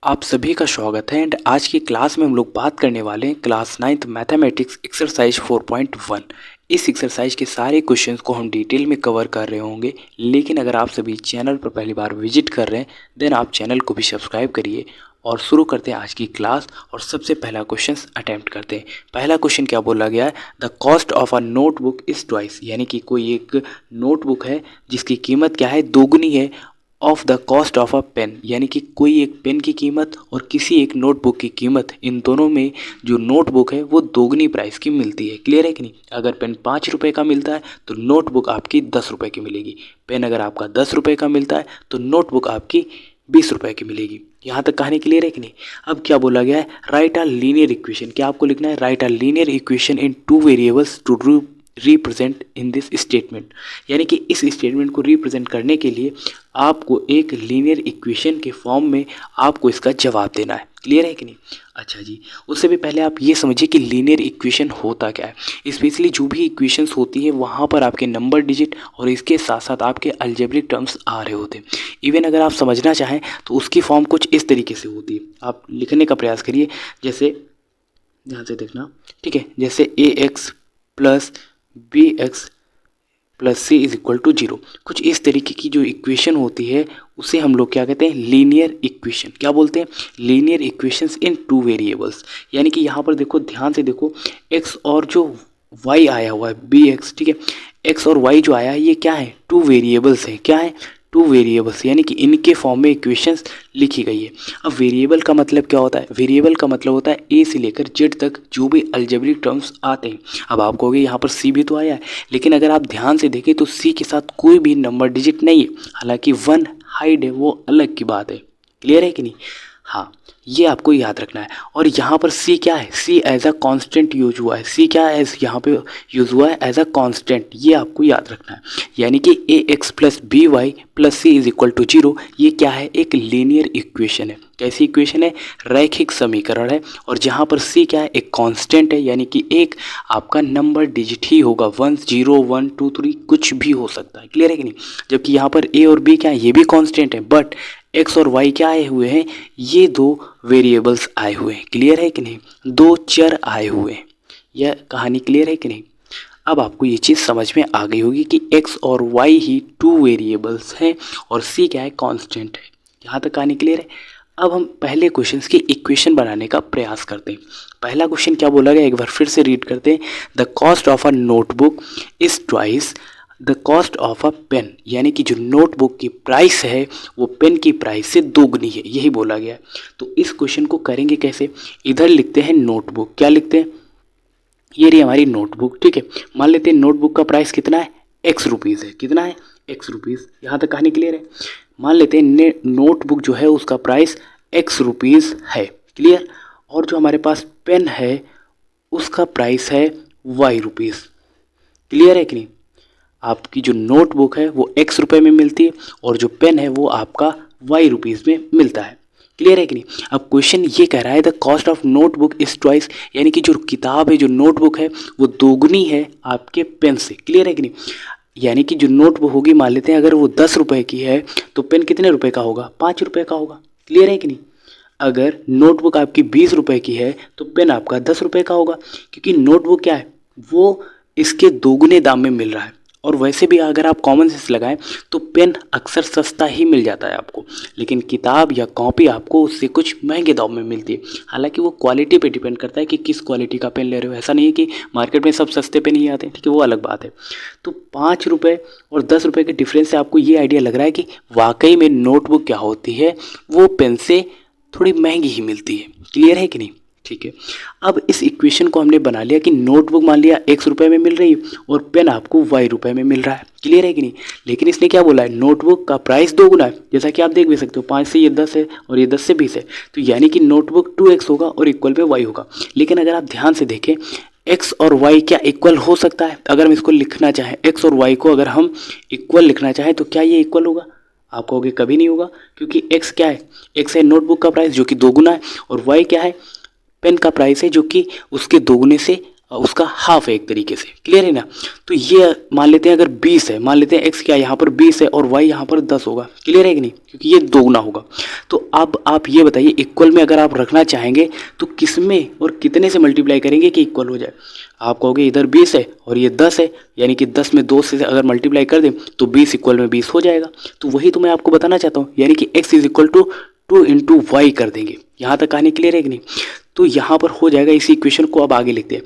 आप सभी का स्वागत है एंड आज की क्लास में हम लोग बात करने वाले हैं क्लास 9th मैथमेटिक्स एक्सरसाइज 4.1। इस एक्सरसाइज के सारे क्वेश्चंस को हम डिटेल में कवर कर रहे होंगे, लेकिन अगर आप सभी चैनल पर पहली बार विजिट कर रहे हैं देन आप चैनल को भी सब्सक्राइब करिए। और शुरू करते हैं आज की क्लास और सबसे पहला क्वेश्चन अटैम्प्ट करते हैं। पहला क्वेश्चन क्या बोला गया है, the cost of a notebook is twice, यानी कि कोई एक नोटबुक है जिसकी कीमत क्या है, दोगुनी है of the cost of a pen, यानी कि कोई एक पेन की कीमत और किसी एक नोटबुक की कीमत, इन दोनों में जो नोटबुक है वो दोगुनी प्राइस की मिलती है। क्लियर है कि नहीं। अगर पेन 5 रुपये का मिलता है तो नोटबुक आपकी 10 रुपये की मिलेगी। पेन अगर आपका 10 रुपये का मिलता है तो नोटबुक आपकी 20 रुपये की मिलेगी। यहाँ तक कहानी क्लियर है कि नहीं। अब क्या बोला गया है, राइट अ लीनियर इक्वेशन। क्या आपको लिखना है, write a linear equation in two variables to represent in this statement, यानी कि इस स्टेटमेंट को रिप्रेजेंट करने के लिए आपको एक लीनियर इक्वेशन के फॉर्म में आपको इसका जवाब देना है। क्लियर है कि नहीं। अच्छा जी, उससे भी पहले आप ये समझिए कि लीनियर इक्वेशन होता क्या है। स्पेशली जो भी इक्वेशंस होती है वहाँ पर आपके नंबर डिजिट और इसके साथ साथ आपके अलजेब्रिक टर्म्स आ रहे होते हैं। इवन अगर आप समझना चाहें तो उसकी फॉर्म कुछ इस तरीके से होती है। आप लिखने का प्रयास करिए, जैसे ध्यान से देखना, ठीक है। जैसे A X plus B X plus C is equal to 0, कुछ इस तरीके की जो इक्वेशन होती है उसे हम लोग क्या कहते हैं, लीनियर इक्वेशन। क्या बोलते हैं, लीनियर इक्वेशंस इन टू वेरिएबल्स। यानी कि यहाँ पर देखो, ध्यान से देखो, एक्स और जो वाई आया हुआ है बी एक्स, ठीक है, एक्स और वाई जो आया है ये क्या है, टू वेरिएबल्स है। क्या है, टू वेरिएबल्स, यानी कि इनके फॉर्म में इक्वेशंस लिखी गई है। अब वेरिएबल का मतलब क्या होता है, वेरिएबल का मतलब होता है ए से लेकर जेड तक जो भी अलजेब्रिक टर्म्स आते हैं। अब आप कहोगे यहाँ पर सी भी तो आया है, लेकिन अगर आप ध्यान से देखें तो सी के साथ कोई भी नंबर डिजिट नहीं है, हालांकि 1 हाइड है, वो अलग की बात है। क्लियर है कि नहीं। हाँ, ये आपको याद रखना है। और यहाँ पर सी क्या है, सी एज अ कांस्टेंट यूज हुआ है। सी क्या है, यहाँ पे यूज हुआ है एज अ कांस्टेंट, ये आपको याद रखना है। यानी कि A X plus B Y plus C is equal to 0, ये क्या है, एक लीनियर इक्वेशन है। कैसी इक्वेशन है, रैखिक समीकरण है। और जहाँ पर सी क्या है, एक कांस्टेंट है, यानी कि एक आपका नंबर डिजिट ही होगा, 1 0 1 2 3 कुछ भी हो सकता है। क्लियर है कि नहीं। जबकि यहाँ पर ए और बी क्या है, ये भी कांस्टेंट है, बट एक्स और वाई क्या आए हुए हैं, ये दो वेरिएबल्स आए हुए हैं। क्लियर है कि नहीं, दो चर आए हुए हैं। यह कहानी क्लियर है कि नहीं। अब आपको ये चीज़ समझ में आ गई होगी कि x और y ही टू वेरिएबल्स हैं और c क्या है, कांस्टेंट है। यहाँ तक कहानी क्लियर है। अब हम पहले क्वेश्चन की इक्वेशन बनाने का प्रयास करते हैं। पहला क्वेश्चन क्या बोला गया, एक बार फिर से रीड करते हैं। The cost of a notebook is twice the cost of a pen, यानी कि जो नोटबुक की प्राइस है वो पेन की प्राइस से दोगुनी है, यही बोला गया है। तो इस क्वेश्चन को करेंगे कैसे, इधर लिखते हैं नोटबुक। क्या लिखते हैं, ये रही हमारी नोटबुक, ठीक है। मान लेते हैं नोटबुक का प्राइस कितना है, एक्स रुपीज़ है। कितना है, एक्स रुपीज़। यहाँ तक कहानी क्लियर है। मान लेते हैं नोटबुक जो है उसका प्राइस एक्स रुपीज़ है। क्लियर। और जो हमारे पास पेन है उसका प्राइस है वाई रुपीज़। क्लियर है कि नहीं। आपकी जो नोटबुक है वो एक्स रुपये में मिलती है और जो पेन है वो आपका वाई रुपीज़ में मिलता है। क्लियर है कि नहीं। अब क्वेश्चन ये कह रहा है the cost of notebook is twice, यानी कि जो किताब है, जो नोटबुक है वो दोगुनी है आपके पेन से। क्लियर है कि नहीं। यानी कि जो नोटबुक होगी, मान लेते हैं अगर वो 10 रुपये की है तो पेन कितने रुपए का होगा, 5 रुपये का होगा। क्लियर है कि नहीं। अगर नोटबुक आपकी 20 रुपये की है तो पेन आपका 10 रुपये का होगा, क्योंकि नोटबुक क्या है, वो इसके दोगुने दाम में मिल रहा है। और वैसे भी अगर आप कॉमन सेंस लगाएं तो पेन अक्सर सस्ता ही मिल जाता है आपको, लेकिन किताब या कॉपी आपको उससे कुछ महंगे दाम में मिलती है। हालांकि वो क्वालिटी पे डिपेंड करता है कि किस क्वालिटी का पेन ले रहे हो। ऐसा नहीं है कि मार्केट में सब सस्ते पेन ही आते हैं, ठीक है, वो अलग बात है। तो 5 रुपये और 10 रुपये के डिफरेंस से आपको ये आइडिया लग रहा है कि वाकई में नोटबुक क्या होती है, वो पेन से थोड़ी महंगी ही मिलती है। क्लियर है कि नहीं। ठीक है। अब इस इक्वेशन को हमने बना लिया कि नोटबुक मान लिया एक्स रुपये में मिल रही है और पेन आपको वाई रुपये में मिल रहा है। क्लियर है कि नहीं। लेकिन इसने क्या बोला है, नोटबुक का प्राइस दोगुना है। जैसा कि आप देख भी सकते हो, 5 से ये 10 है और ये 10 से 20 है, तो यानी कि नोटबुक 2x होगा और इक्वल पे y होगा। लेकिन अगर आप ध्यान से देखें, x और y क्या इक्वल हो सकता है। अगर हम इसको लिखना चाहें, x और y को अगर हम इक्वल लिखना चाहें तो क्या ये इक्वल होगा, आप कहोगे कभी नहीं होगा, क्योंकि x क्या है, x है नोटबुक का प्राइस जो कि दोगुना है, और y क्या है, पेन का प्राइस है जो कि उसके दोगुने से उसका हाफ है एक तरीके से, क्लियर है ना। तो ये मान लेते हैं अगर 20 है, मान लेते हैं x क्या यहाँ पर 20 है और y यहाँ पर 10 होगा, क्लियर है कि नहीं, क्योंकि ये दोगुना होगा। तो अब आप ये बताइए इक्वल में अगर आप रखना चाहेंगे तो किस में और कितने से मल्टीप्लाई करेंगे कि इक्वल हो जाए। आप कहोगे इधर 20 है और ये 10 है, यानी कि 10 में 2 से अगर मल्टीप्लाई कर दें तो 20 इक्वल में 20 हो जाएगा। तो वही तो मैं आपको बताना चाहता हूँ, यानी कि x is equal to 2 into y कर देंगे। यहाँ तक कहानी क्लियर है कि नहीं। तो यहाँ पर हो जाएगा, इसी इक्वेशन को अब आगे लिखते हैं,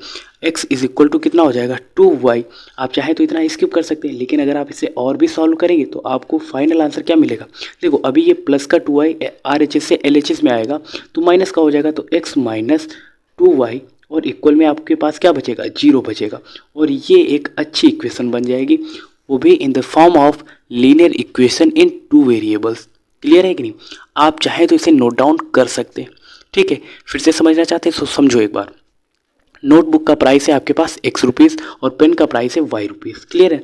x इज इक्वल टू कितना हो जाएगा 2y। आप चाहें तो इतना स्किप कर सकते हैं, लेकिन अगर आप इसे और भी सॉल्व करेंगे तो आपको फाइनल आंसर क्या मिलेगा। देखो अभी ये प्लस का 2y RHS से LHS में आएगा तो माइनस का हो जाएगा, तो x माइनस 2y और इक्वल में आपके पास क्या बचेगा, 0 बचेगा। और ये एक अच्छी इक्वेशन बन जाएगी, वो भी इन the form of linear equation in 2 variables. Clear है कि नहीं। आप चाहें तो इसे नोट डाउन कर सकते हैं, ठीक है। फिर से समझना चाहते हैं तो समझो एक बार। नोटबुक का प्राइस है आपके पास x रुपीज़ और पेन का प्राइस है y रुपीज़, क्लियर है।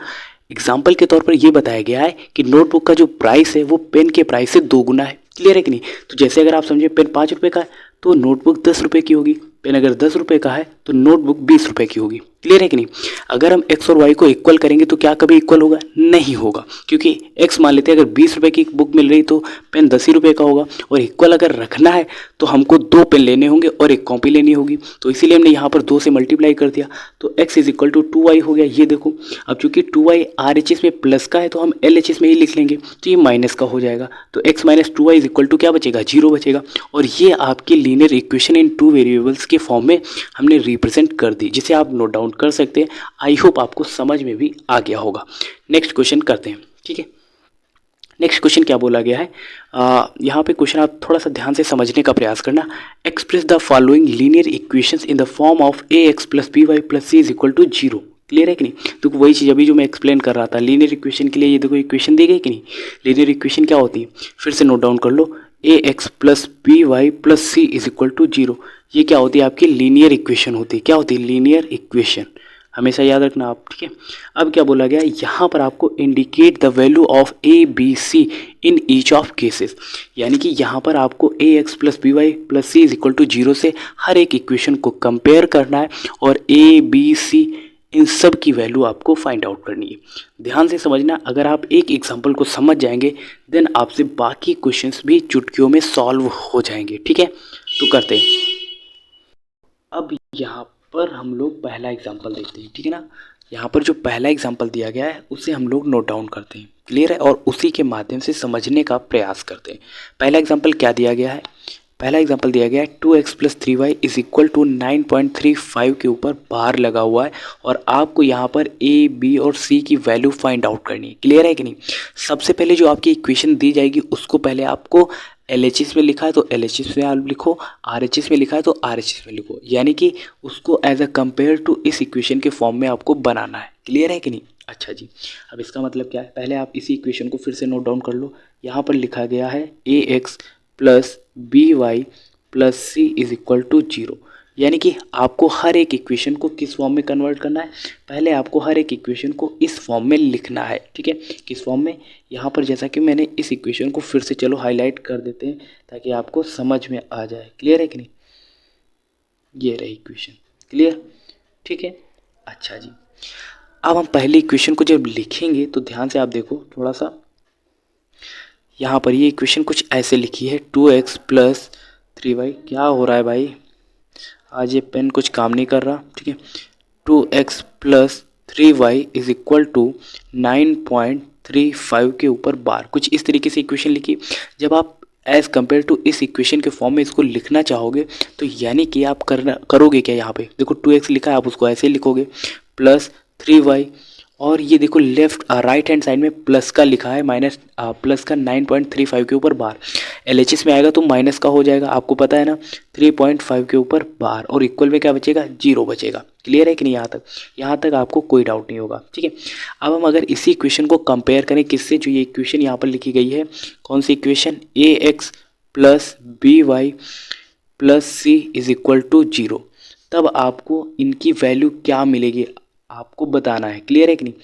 एग्जाम्पल के तौर पर यह बताया गया है कि नोटबुक का जो प्राइस है वो पेन के प्राइस से 2 गुना है, क्लियर है कि नहीं। तो जैसे अगर आप समझे पेन 5 रुपये का है तो नोटबुक 10 रुपये की होगी, पेन अगर 10 रुपये का है तो नोटबुक 20 रुपये की होगी, क्लियर है कि नहीं। अगर हम x और y को इक्वल करेंगे तो क्या कभी इक्वल होगा, नहीं होगा, क्योंकि x मान लेते हैं अगर 20 रुपये की बुक मिल रही तो पेन 10 ही रुपये का होगा। और इक्वल अगर रखना है तो हमको 2 पेन लेने होंगे और एक कॉपी लेनी होगी, तो इसीलिए हमने यहाँ पर 2 से मल्टीप्लाई कर दिया, तो x is equal to 2y हो गया। ये देखो अब चूंकि 2y RHS में प्लस का है तो हम LHS में ही लिख लेंगे, तो ये माइनस का हो जाएगा, तो x minus 2y is equal to क्या बचेगा, 0 बचेगा। और ये आपकी लीनियर इक्वेशन इन 2 वेरिएबल्स के फॉर्म में हमने रिप्रेजेंट कर दी, जिसे आप नोट डाउन कर सकते हैं। आई होप आपको समझ में भी आ गया होगा। नेक्स्ट क्वेश्चन करते हैं, ठीक है। नेक्स्ट क्वेश्चन क्या बोला गया है, यहाँ पे क्वेश्चन आप थोड़ा सा ध्यान से समझने का प्रयास करना। Express the following linear equations in the form of ax plus by plus c is equal to 0, clear है कि नहीं। तो वही चीज़ अभी जो मैं एक्सप्लेन कर रहा था लीनियर इक्वेशन के लिए, ये देखो इक्वेशन दी गई कि नहीं। लीनियर इक्वेशन क्या होती है, फिर से नोट डाउन कर लो, ax plus by plus c is equal to 0। ये क्या होती है, आपकी लीनियर इक्वेशन होती है। क्या होती है, लीनियर इक्वेशन, हमेशा याद रखना आप, ठीक है। अब क्या बोला गया, यहाँ पर आपको indicate the value of a b c in each of cases, यानी कि यहाँ पर आपको ax plus by plus C is equal to 0 से हर एक इक्वेशन को कंपेयर करना है और a b c इन सब की वैल्यू आपको फाइंड आउट करनी है। ध्यान से समझना, अगर आप एक एग्जाम्पल को समझ जाएंगे देन आपसे बाकी क्वेश्चंस भी चुटकियों में सॉल्व हो जाएंगे, ठीक है। तो करते हैं, अब यहाँ पर हम लोग पहला एग्जाम्पल देखते हैं, ठीक है ना। यहाँ पर जो पहला एग्जाम्पल दिया गया है उसे हम लोग नोट डाउन करते हैं, क्लियर है, और उसी के माध्यम से समझने का प्रयास करते हैं। पहला एग्जाम्पल क्या दिया गया है, पहला एग्जाम्पल दिया गया है 2x plus 3y is equal to 9.35 के ऊपर बार लगा हुआ है और आपको यहाँ पर a b और c की वैल्यू फाइंड आउट करनी है, क्लियर है कि नहीं। सबसे पहले जो आपकी इक्वेशन दी जाएगी उसको पहले आपको LHS में लिखा है तो LHS में आप लिखो, RHS में लिखा है तो RHS में लिखो, यानी कि उसको एज अ कंपेयर टू इस इक्वेशन के फॉर्म में आपको बनाना है, क्लियर है कि नहीं। अच्छा जी, अब इसका मतलब क्या है, पहले आप इसी इक्वेशन को फिर से नोट डाउन कर लो। यहाँ पर लिखा गया है ax plus by plus c is equal to 0, यानी कि आपको हर एक इक्वेशन को किस फॉर्म में कन्वर्ट करना है, पहले आपको हर एक इक्वेशन को इस फॉर्म में लिखना है, ठीक है। किस फॉर्म में, यहाँ पर जैसा कि मैंने इस इक्वेशन को फिर से चलो हाईलाइट कर देते हैं ताकि आपको समझ में आ जाए, क्लियर है कि नहीं। ये रही इक्वेशन, क्लियर, ठीक है। अच्छा जी, अब हम पहली इक्वेशन को जब लिखेंगे तो ध्यान से आप देखो थोड़ा सा, यहाँ पर ये इक्वेशन कुछ ऐसे लिखी है 2x प्लस 3y, क्या हो रहा है भाई, आज ये पेन कुछ काम नहीं कर रहा, ठीक है। 2x plus 3y is equal to 9.35 के ऊपर बार, कुछ इस तरीके से इक्वेशन लिखी। जब आप एज कम्पेयर टू इस इक्वेशन के फॉर्म में इसको लिखना चाहोगे तो यानी कि आप करोगे क्या, यहाँ पे देखो 2x लिखा है, आप उसको ऐसे लिखोगे प्लस 3y, और ये देखो लेफ्ट राइट हैंड साइड में प्लस का लिखा है, माइनस प्लस का 9.35 के ऊपर बार, LHS में आएगा तो माइनस का हो जाएगा, आपको पता है ना, 3.5 के ऊपर बार, और इक्वल में क्या बचेगा, 0 बचेगा, क्लियर है कि नहीं। यहाँ तक आपको कोई डाउट नहीं होगा, ठीक है। अब हम अगर इसी इक्वेशन को कंपेयर करें किससे, जो ये इक्वेशन यहाँ पर लिखी गई है, कौन सी equation, ax plus by plus c is equal to 0, तब आपको इनकी वैल्यू क्या मिलेगी आपको बताना है, क्लियर है कि नहीं।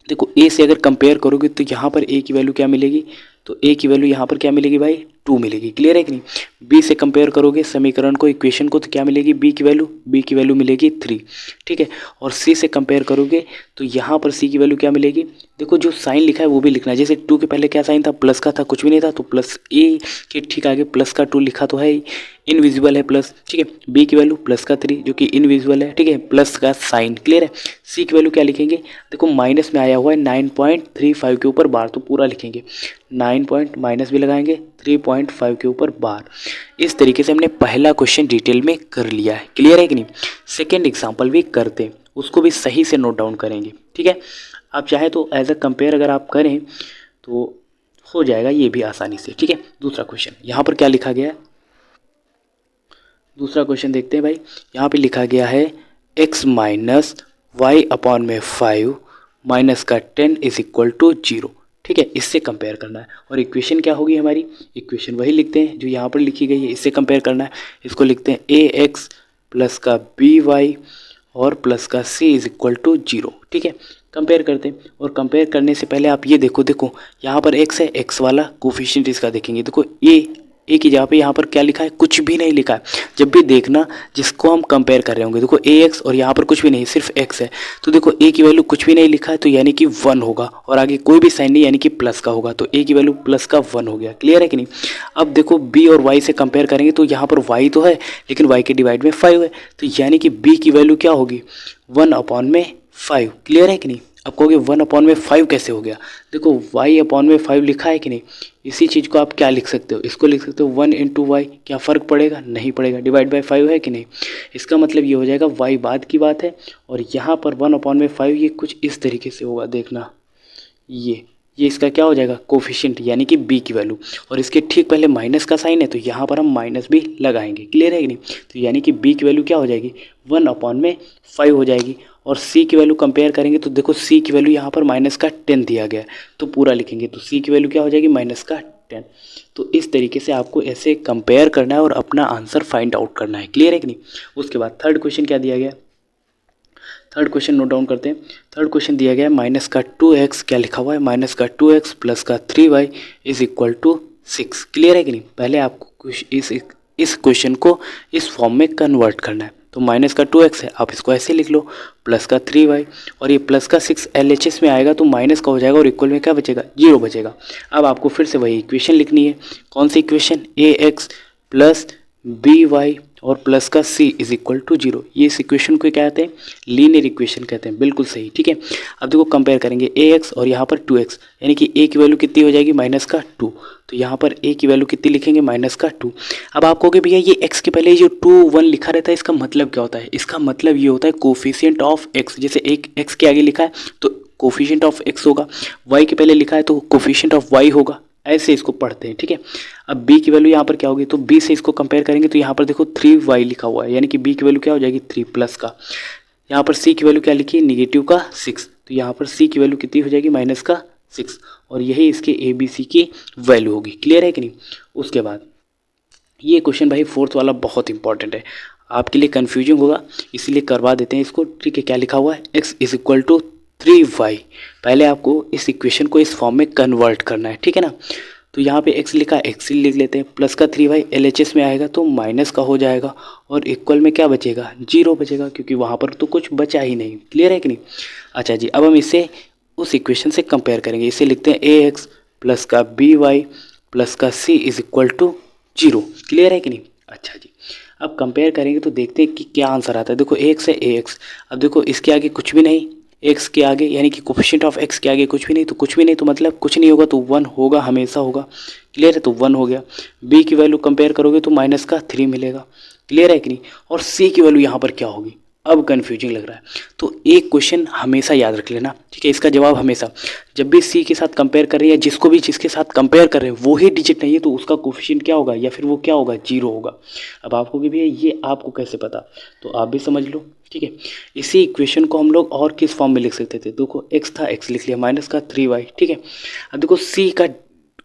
देखो a से अगर कंपेयर करोगे तो यहाँ पर a की वैल्यू क्या मिलेगी, तो ए की वैल्यू यहाँ पर क्या मिलेगी भाई 2 मिलेगी। क्लियर है कि नहीं। बी से कंपेयर करोगे समीकरण को, इक्वेशन को, तो क्या मिलेगी बी की वैल्यू मिलेगी 3। ठीक है। और सी से कंपेयर करोगे तो यहाँ पर सी की वैल्यू क्या मिलेगी, देखो जो साइन लिखा है वो भी लिखना है। जैसे 2 के पहले क्या साइन था, प्लस का था, कुछ भी नहीं था, तो प्लस ए के ठीक आगे प्लस का 2 लिखा तो है ही, इनविजिबल है प्लस। ठीक है। बी की वैल्यू प्लस का 3 जो कि इनविजिबल है। ठीक है। प्लस का साइन। क्लियर है। सी की वैल्यू क्या लिखेंगे, देखो माइनस में आया हुआ है 9.35 के ऊपर बार, तो पूरा लिखेंगे 9 पॉइंट माइनस भी लगाएंगे 3.5 के ऊपर बार। इस तरीके से हमने पहला क्वेश्चन डिटेल में कर लिया है। क्लियर है कि नहीं। सेकेंड एग्जाम्पल भी करते हैं, उसको भी सही से नोट डाउन करेंगे। ठीक है। आप चाहे तो एज अ कंपेयर अगर आप करें तो हो जाएगा ये भी आसानी से। ठीक है। दूसरा क्वेश्चन यहाँ पर क्या लिखा गया है, दूसरा क्वेश्चन देखते हैं भाई। यहाँ पे लिखा गया है x माइनस वाई अपॉन में 5 माइनस का 10 इज इक्वल टू 0। ठीक है। इससे कंपेयर करना है। और इक्वेशन क्या होगी हमारी, इक्वेशन वही लिखते हैं जो यहाँ पर लिखी गई है, इससे कंपेयर करना है। इसको लिखते हैं ax प्लस का by और प्लस का c इज इक्वल टू 0। ठीक है। कंपेयर करते हैं। और कंपेयर करने से पहले आप ये देखो यहाँ पर x है, x वाला कोफिशिएंट इसका देखेंगे। देखो ए की जगह पे यहाँ पर क्या लिखा है, कुछ भी नहीं लिखा है। जब भी देखना जिसको हम कंपेयर कर रहे होंगे, देखो ए एक्स और यहाँ पर कुछ भी नहीं, सिर्फ एक्स है, तो देखो ए की वैल्यू कुछ भी नहीं लिखा है तो यानी कि 1 होगा, और आगे कोई भी साइन नहीं यानी कि प्लस का होगा, तो ए की वैल्यू प्लस का 1 हो गया। क्लियर है कि नहीं। अब देखो बी और वाई से कंपेयर करेंगे तो यहाँ पर वाई तो है लेकिन वाई के डिवाइड में 5 है, तो यानी कि बी की वैल्यू क्या होगी 1/5। क्लियर है कि नहीं। अब कहोगे 1/5 कैसे हो गया, देखो y/5 लिखा है कि नहीं। इसी चीज़ को आप क्या लिख सकते हो, इसको लिख सकते हो 1 × y। क्या फ़र्क पड़ेगा, नहीं पड़ेगा, डिवाइड बाय 5 है कि नहीं। इसका मतलब ये हो जाएगा y बाद की बात है, और यहाँ पर 1/5 ये कुछ इस तरीके से होगा। देखना ये इसका क्या हो जाएगा कोफिशिएंट, यानी कि b की वैल्यू, और इसके ठीक पहले माइनस का साइन है तो यहाँ पर हम माइनस भी लगाएंगे। क्लियर है कि नहीं। तो यानी कि b की वैल्यू क्या हो जाएगी 1/5 हो जाएगी। और c की वैल्यू कंपेयर करेंगे तो देखो c की वैल्यू यहाँ पर माइनस का 10 दिया गया है, तो पूरा लिखेंगे, तो c की वैल्यू क्या हो जाएगी माइनस का 10। तो इस तरीके से आपको ऐसे कंपेयर करना है और अपना आंसर फाइंड आउट करना है। क्लियर है कि नहीं। उसके बाद थर्ड क्वेश्चन क्या दिया गया, थर्ड क्वेश्चन नोट डाउन करते हैं। थर्ड क्वेश्चन दिया गया है माइनस का 2x, क्या लिखा हुआ है माइनस का 2x प्लस का 3y is equal to 6। Clear है कि नहीं। पहले आपको कुछ इस क्वेश्चन को इस फॉर्म में कन्वर्ट करना है। तो माइनस का 2x है, आप इसको ऐसे लिख लो, प्लस का 3y और ये प्लस का 6 LHS में आएगा तो माइनस का हो जाएगा और इक्वल में क्या बचेगा 0 बचेगा। अब आपको फिर से वही इक्वेशन लिखनी है। कौन सी इक्वेशन, ax प्लस by और प्लस का c इज इक्वल टू 0। ये इस इक्वेशन को क्या कहते हैं, लीनियर इक्वेशन कहते हैं। बिल्कुल सही। ठीक है। अब देखो कंपेयर करेंगे ax और यहाँ पर 2x, यानी कि a की वैल्यू कितनी हो जाएगी माइनस का 2, तो यहाँ पर a की वैल्यू कितनी लिखेंगे माइनस का 2। अब आप कहोगे भैया ये x के पहले जो 2 1 लिखा रहता है इसका मतलब क्या होता है, इसका मतलब ये होता है कोफिशिएंट ऑफ x। जैसे एक x के आगे लिखा है तो कोफिशिएंट ऑफ x होगा, y के पहले लिखा है तो कोफिशिएंट ऑफ y होगा, ऐसे इसको पढ़ते हैं। ठीक है। अब b की वैल्यू यहाँ पर क्या होगी, तो b से इसको कंपेयर करेंगे तो यहाँ पर देखो 3y लिखा हुआ है, यानी कि b की वैल्यू क्या हो जाएगी 3 प्लस का। यहाँ पर c की वैल्यू क्या लिखी है नेगेटिव का 6, तो यहाँ पर c की वैल्यू कितनी हो जाएगी माइनस का 6, और यही इसके ABC की वैल्यू होगी। क्लियर है कि नहीं। उसके बाद ये क्वेश्चन भाई फोर्थ वाला बहुत इंपॉर्टेंट है, आपके लिए कन्फ्यूजिंग होगा इसलिए करवा देते हैं इसको। ठीक है। क्या लिखा हुआ है x is equal to 3y। पहले आपको इस इक्वेशन को इस फॉर्म में कन्वर्ट करना है। ठीक है ना। तो यहाँ पे x लिखा है, x ही लिख लेते हैं, प्लस का 3y LHS में आएगा तो माइनस का हो जाएगा, और इक्वल में क्या बचेगा 0 बचेगा, क्योंकि वहाँ पर तो कुछ बचा ही नहीं। क्लियर है कि नहीं। अच्छा जी, अब हम इसे उस इक्वेशन से कंपेयर करेंगे। इसे लिखते हैं ax प्लस का by प्लस का c is equal to 0। Clear है कि नहीं। अच्छा जी, अब कंपेयर करेंगे तो देखते हैं कि क्या आंसर आता है। देखो ax है ax, अब देखो इसके आगे कुछ भी नहीं, x के आगे यानी कि कोफिशिएंट ऑफ x के आगे कुछ भी नहीं, तो कुछ भी नहीं तो मतलब कुछ नहीं होगा तो 1 होगा, हमेशा होगा। क्लियर है, तो 1 हो गया। b की वैल्यू कंपेयर करोगे तो माइनस का 3 मिलेगा। क्लियर है कि नहीं। और c की वैल्यू यहाँ पर क्या होगी, अब कन्फ्यूजिंग लग रहा है। तो एक क्वेश्चन हमेशा याद रख लेना। ठीक है। इसका जवाब हमेशा जब भी c के साथ कंपेयर कर रहे हैं, जिसको भी जिसके साथ कंपेयर कर रहे हैं वो ही डिजिट नहीं है तो उसका कोफिशिएंट क्या होगा, या फिर वो क्या होगा 0 होगा। अब आपको कि भैया ये आपको कैसे पता, तो आप भी समझ लो। ठीक है। इसी इक्वेशन को हम लोग और किस फॉर्म में लिख सकते थे, देखो x था, x लिख लिया, माइनस का 3y। ठीक है। अब देखो c का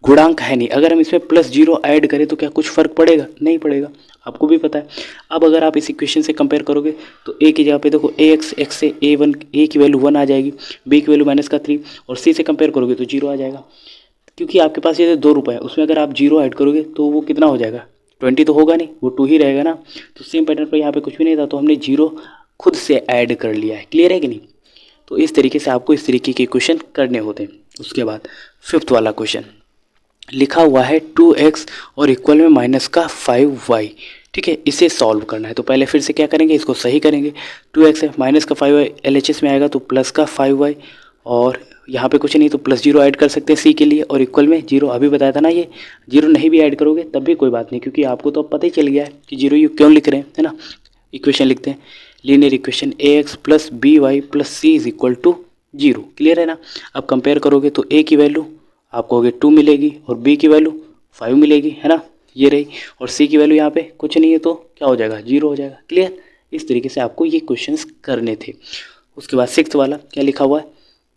गुणांक है नहीं, अगर हम इसमें +0 ऐड करें तो क्या कुछ फ़र्क पड़ेगा, नहीं पड़ेगा, आपको भी पता है। अब अगर आप इस इक्वेशन से कंपेयर करोगे तो a की जगह पे देखो ax, x से a की वैल्यू 1 आ जाएगी, b की वैल्यू माइनस का 3, और c से कंपेयर करोगे तो 0 आ जाएगा। क्योंकि आपके पास ये 2 रुपये है, उसमें अगर आप 0 ऐड करोगे तो वो कितना हो जाएगा, 20 तो होगा नहीं, वो 2 ही रहेगा ना। तो सेम पैटर्न पर यहाँ पे कुछ भी नहीं था तो हमने 0 खुद से ऐड कर लिया है। क्लियर है कि नहीं। तो इस तरीके से आपको इस तरीके के क्वेश्चन करने होते हैं। उसके बाद 5th वाला क्वेश्चन लिखा हुआ है 2x और इक्वल में माइनस का 5y। ठीक है, इसे सॉल्व करना है। तो पहले फिर से क्या करेंगे, इसको सही करेंगे। 2x है, माइनस का 5y LHS में आएगा तो प्लस का 5y, और यहाँ पे कुछ नहीं तो प्लस 0 ऐड कर सकते हैं सी के लिए, और इक्वल में 0 अभी बताया था ना, ये 0 नहीं भी ऐड करोगे तब भी कोई बात नहीं, क्योंकि आपको तो अब पता ही चल गया है कि 0 यू क्यों लिख रहे हैं, है ना। इक्वेशन लिखते हैं, linear equation ax plus by plus C is equal to 0। Clear है ना। अब कंपेयर करोगे तो a की वैल्यू आपको होगी 2 मिलेगी और b की वैल्यू 5 मिलेगी, है ना, ये रही, और c की वैल्यू यहाँ पे कुछ नहीं है तो क्या हो जाएगा, 0 हो जाएगा। क्लियर। इस तरीके से आपको ये क्वेश्चंस करने थे। उसके बाद 6th वाला क्या लिखा हुआ है,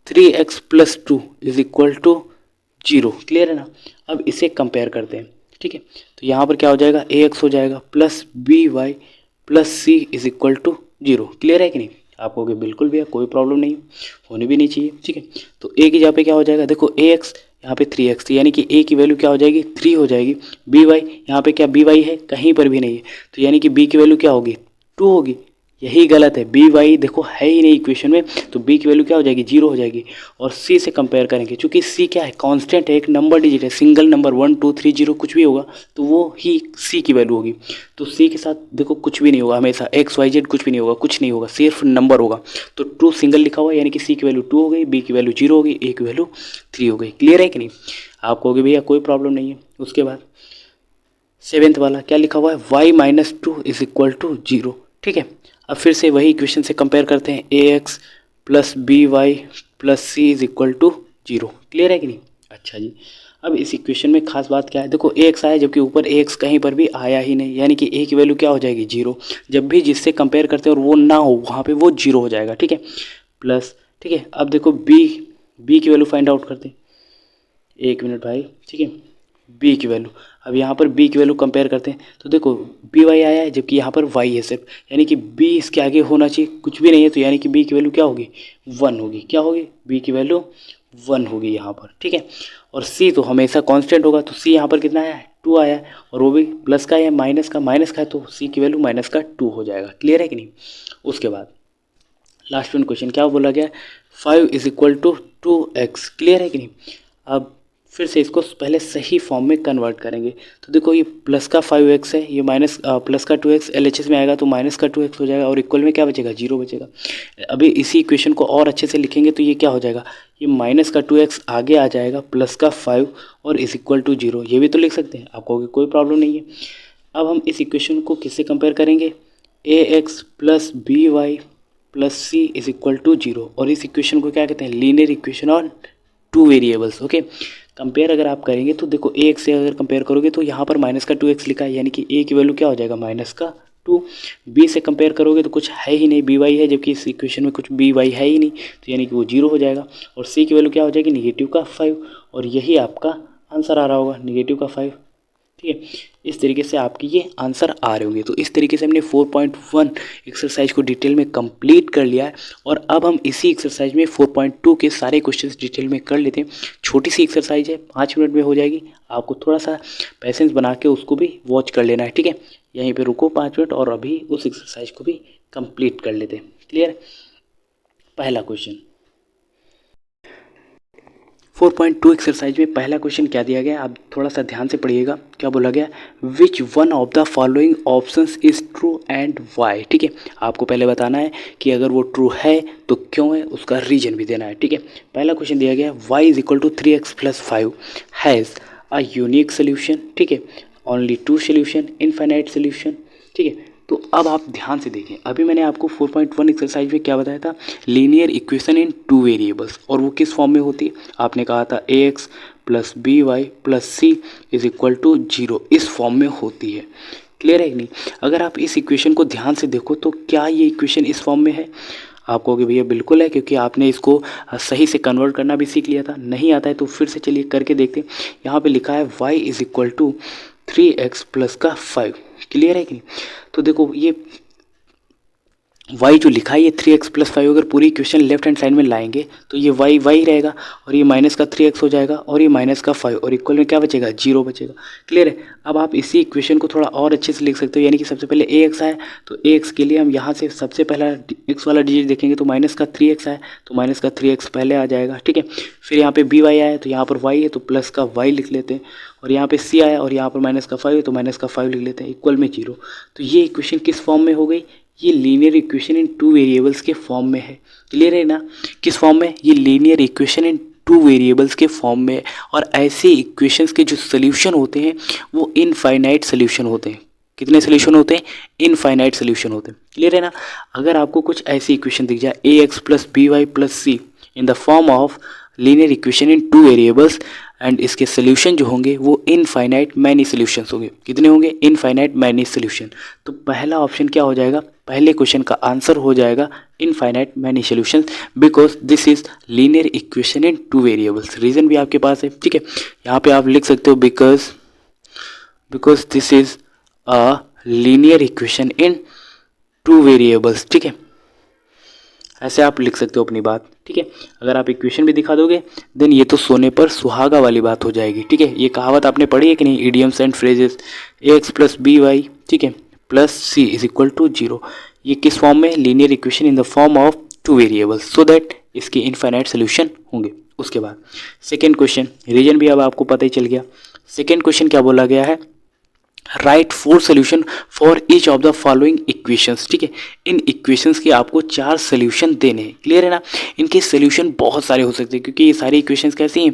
3x plus 2 is equal to 0। Clear है ना। अब इसे कंपेयर करते हैं। ठीक है, तो यहाँ पर क्या हो जाएगा, ax हो जाएगा plus by plus C is equal to 0। Clear है कि नहीं। आप कहोगे बिल्कुल भैया कोई प्रॉब्लम नहीं, होनी भी नहीं चाहिए। ठीक है, तो a की जगह पे क्या हो जाएगा, देखो ax यहाँ पे 3x थी, यानी कि a की वैल्यू क्या हो जाएगी, 3 हो जाएगी। by यहाँ पे क्या by है, कहीं पर भी नहीं है, तो यानी कि b की वैल्यू क्या होगी, 2 होगी। यही गलत है, by देखो है ही नहीं इक्वेशन में, तो b की वैल्यू क्या हो जाएगी, 0 हो जाएगी। और c से कंपेयर करेंगे, क्योंकि c क्या है, कांस्टेंट है, एक नंबर डिजिट है, सिंगल नंबर 1 2 3 0 कुछ भी होगा तो वो ही c की वैल्यू होगी। तो c के साथ देखो कुछ भी नहीं होगा, हमेशा x y z कुछ भी नहीं होगा, कुछ नहीं होगा, सिर्फ नंबर होगा। तो 2 सिंगल लिखा हुआ है, यानी कि c की वैल्यू 2 हो गई, b की वैल्यू 0 हो गई, a की वैल्यू 3 हो गई। क्लियर है कि नहीं। आप कहोगे भैया कोई प्रॉब्लम नहीं है। उसके बाद 7th वाला क्या लिखा हुआ है, y minus 2 is equal to 0। ठीक है, अब फिर से वही इक्वेशन से कंपेयर करते हैं, ax plus by plus C is equal to 0। Clear है कि नहीं। अच्छा जी, अब इस इक्वेशन में खास बात क्या है, देखो ax आया जबकि ऊपर ax कहीं पर भी आया ही नहीं, यानी कि a की वैल्यू क्या हो जाएगी, 0। जब भी जिससे कंपेयर करते हैं और वो ना हो वहाँ पे वो 0 हो जाएगा। ठीक है, प्लस, ठीक है, अब देखो b की वैल्यू फाइंड आउट करते हैं, 1 मिनट भाई। ठीक है, b की वैल्यू, अब यहाँ पर b की वैल्यू कंपेयर करते हैं, तो देखो by आया है जबकि यहाँ पर y है सिर्फ, यानी कि b इसके आगे होना चाहिए, कुछ भी नहीं है, तो यानी कि b की वैल्यू क्या होगी, 1 होगी। क्या होगी, b की वैल्यू 1 होगी यहाँ पर। ठीक है, और c तो हमेशा कांस्टेंट होगा, तो c यहाँ पर कितना आया है, 2 आया है, और वो भी प्लस का है माइनस का है, तो c की वैल्यू माइनस का 2 हो जाएगा। क्लियर है कि नहीं। उसके बाद लास्ट वन क्वेश्चन क्या बोला गया, 5 is equal to 2x। Clear है कि नहीं। अब फिर से इसको पहले सही फॉर्म में कन्वर्ट करेंगे, तो देखो ये प्लस का 5x है, ये माइनस प्लस का 2x LHS में आएगा तो माइनस का 2x हो जाएगा, और इक्वल में क्या बचेगा, 0 बचेगा। अभी इसी इक्वेशन को और अच्छे से लिखेंगे तो ये क्या हो जाएगा, ये माइनस का 2x आगे आ जाएगा, प्लस का 5 और इज इक्वल टू 0, ये भी तो लिख सकते हैं, आपको कोई प्रॉब्लम नहीं है। अब हम इस इक्वेशन को किससे कंपेयर करेंगे, ax plus by plus C is equal to 0, और इस इक्वेशन को क्या कहते हैं, linear equation on 2 variables. Okay, compare अगर आप करेंगे तो देखो ax से अगर कंपेयर करोगे तो यहाँ पर माइनस का 2x लिखा है, यानी कि a की वैल्यू क्या हो जाएगा, माइनस का 2। b से कंपेयर करोगे तो कुछ है ही नहीं, by है, जबकि इस इक्वेशन में कुछ by है ही नहीं, तो यानी कि वो 0 हो जाएगा। और c की वैल्यू क्या हो जाएगी, निगेटिव का 5, और यही आपका आंसर आ रहा होगा, निगेटिव का 5। ठीक है, इस तरीके से आपके ये आंसर आ रहे होंगे। तो इस तरीके से हमने 4.1 एक्सरसाइज को डिटेल में कंप्लीट कर लिया है, और अब हम इसी एक्सरसाइज में 4.2 के सारे क्वेश्चंस डिटेल में कर लेते हैं। छोटी सी एक्सरसाइज है, 5 मिनट में हो जाएगी, आपको थोड़ा सा पेशेंस बना के उसको भी वॉच कर लेना है। ठीक है, यहीं पे रुको 5 मिनट और अभी उस एक्सरसाइज को भी कंप्लीट कर लेते हैं। क्लियर। पहला क्वेश्चन 4.2 एक्सरसाइज में पहला क्वेश्चन क्या दिया गया, आप थोड़ा सा ध्यान से पढ़िएगा। क्या बोला गया, which one of the following options is true and y. ठीक है, आपको पहले बताना है कि अगर वो ट्रू है तो क्यों है, उसका रीजन भी देना है। ठीक है, पहला क्वेश्चन दिया गया, y is equal to 3x plus 5 has a unique solution. ठीक है, ओनली 2 सोल्यूशन, इनफाइनाइट सोल्यूशन। ठीक है, तो अब आप ध्यान से देखें, अभी मैंने आपको 4.1 एक्सरसाइज में क्या बताया था, लीनियर इक्वेशन इन 2 वेरिएबल्स, और वो किस फॉर्म में होती है, आपने कहा था ax plus by plus C is equal to 0, इस फॉर्म में होती है। क्लियर है कि नहीं। अगर आप इस इक्वेशन को ध्यान से देखो तो क्या ये इक्वेशन इस फॉर्म में है, आप कहोगे भैया बिल्कुल है, क्योंकि आपने इसको सही से कन्वर्ट करना भी सीख लिया था। नहीं आता है तो फिर से चलिए करके देखते हैं। यहाँ पे लिखा है y is equal to 3x plus का 5। क्लियर है कि नहीं। तो देखो ये y जो लिखा है ये 3x प्लस 5, अगर पूरी इक्वेशन लेफ्ट हैंड साइड में लाएंगे तो ये y रहेगा और ये माइनस का 3x हो जाएगा और ये माइनस का 5 और इक्वल में क्या बचेगा, 0 बचेगा। क्लियर है। अब आप इसी इक्वेशन को थोड़ा और अच्छे से लिख सकते हो, यानी कि सबसे पहले ax आए तो ax के लिए हम यहाँ से सबसे पहला x वाला डिजिट देखेंगे तो माइनस का 3x आए तो माइनस का 3x पहले आ जाएगा, ठीक है। फिर यहाँ पे by आया तो यहाँ पर y है तो प्लस का y लिख लेते हैं, और यहाँ पे c आया और यहाँ पर माइनस का 5 है तो माइनस का 5 लिख लेते हैं, इक्वल में 0। तो ये इक्वेशन किस फॉर्म में हो गई, ये linear equation in two variables के फॉर्म में है। क्लियर है ना, किस फॉर्म में, ये linear equation in two variables के फॉर्म में है। और ऐसे इक्वेशंस के जो सोल्यूशन होते हैं वो इनफाइनाइट सोल्यूशन होते हैं। कितने सोल्यूशन होते हैं, इनफाइनाइट सोल्यूशन होते हैं। क्लियर है ना। अगर आपको कुछ ऐसी इक्वेशन दिख जाए ax plus B Y plus c in the form of linear equation in two variables and इसके सोल्यूशन जो होंगे वो इनफाइनाइट मैनी सोल्यूशंस होंगे। कितने होंगे, इनफाइनाइट मैनी सोल्यूशन। तो पहला ऑप्शन क्या हो जाएगा, पहले क्वेश्चन का आंसर हो जाएगा infinite many solutions, because this is linear equation in two variables. Reason भी आपके पास है, ठीक है। यहाँ पे आप लिख सकते हो because this is a linear equation in two variables, ठीक है। ऐसे आप लिख सकते हो अपनी बात, ठीक है। अगर आप इक्वेशन भी दिखा दोगे देन ये तो सोने पर सुहागा वाली बात हो जाएगी, ठीक है। ये कहावत आपने पढ़ी है कि नहीं, idioms and phrases, ax plus B y, ठीक है, plus C is equal to 0। ये किस फॉर्म में, linear equation in the form of two variables, so that इसके इनफाइनाइट सोल्यूशन होंगे। उसके बाद सेकेंड क्वेश्चन, रीजन भी अब आपको पता ही चल गया। सेकेंड क्वेश्चन क्या बोला गया है, right 4 solution for each of the following equations, ठीक है। इन इक्वेशंस के आपको 4 सोल्यूशन देने हैं। क्लियर है ना। इनके सोल्यूशन बहुत सारे हो सकते हैं क्योंकि ये सारी इक्वेशंस कैसी हैं,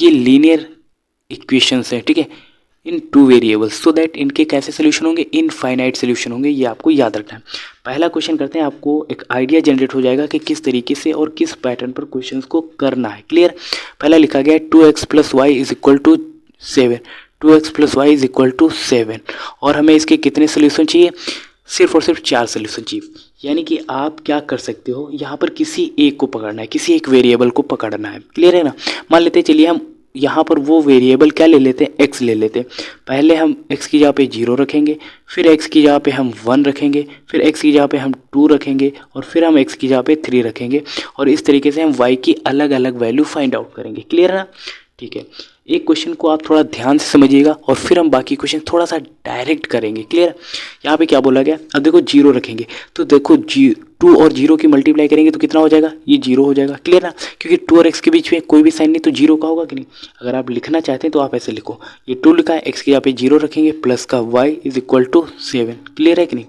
ये लीनियर इक्वेशंस हैं, ठीक है, इन टू वेरिएबल्स, सो दैट इनके कैसे सोल्यूशन होंगे, इनफाइनाइट सोल्यूशन होंगे। ये आपको याद रखना है। पहला क्वेश्चन करते हैं, आपको एक आइडिया जनरेट हो जाएगा कि किस तरीके से और किस पैटर्न पर क्वेश्चंस को करना है। क्लियर। पहला लिखा गया है 2x plus Y is equal to 7, 2x plus Y is equal to 7, और हमें इसके कितने सोल्यूशन चाहिए, सिर्फ और सिर्फ 4 सोल्यूशन चाहिए। यानी कि आप क्या कर सकते हो, यहाँ पर किसी एक को पकड़ना है, किसी एक वेरिएबल को पकड़ना है। क्लियर है ना। मान लेते हैं, चलिए हम यहाँ पर वो वेरिएबल क्या ले लेते हैं, x ले लेते हैं। पहले हम x की जगह पे 0 रखेंगे, फिर x की जगह पे हम 1 रखेंगे, फिर x की जगह पे हम 2 रखेंगे, और फिर हम x की जगह पे 3 रखेंगे, और इस तरीके से हम y की अलग अलग वैल्यू फाइंड आउट करेंगे। क्लियर है ना। ठीक है, एक क्वेश्चन को आप थोड़ा ध्यान से समझिएगा और फिर हम बाकी क्वेश्चन थोड़ा सा डायरेक्ट करेंगे। क्लियर। यहाँ पे क्या बोला गया, अब देखो 0 रखेंगे तो देखो 2 और 0 की मल्टीप्लाई करेंगे तो कितना हो जाएगा, ये 0 हो जाएगा। क्लियर ना, क्योंकि 2 और x के बीच में कोई भी साइन नहीं तो 0 का होगा कि नहीं। अगर आप लिखना चाहते हैं तो आप ऐसे लिखो, ये 2 लिखा है, x की यहाँ पे 0 रखेंगे, प्लस का y is equal to 7। Clear है कि नहीं।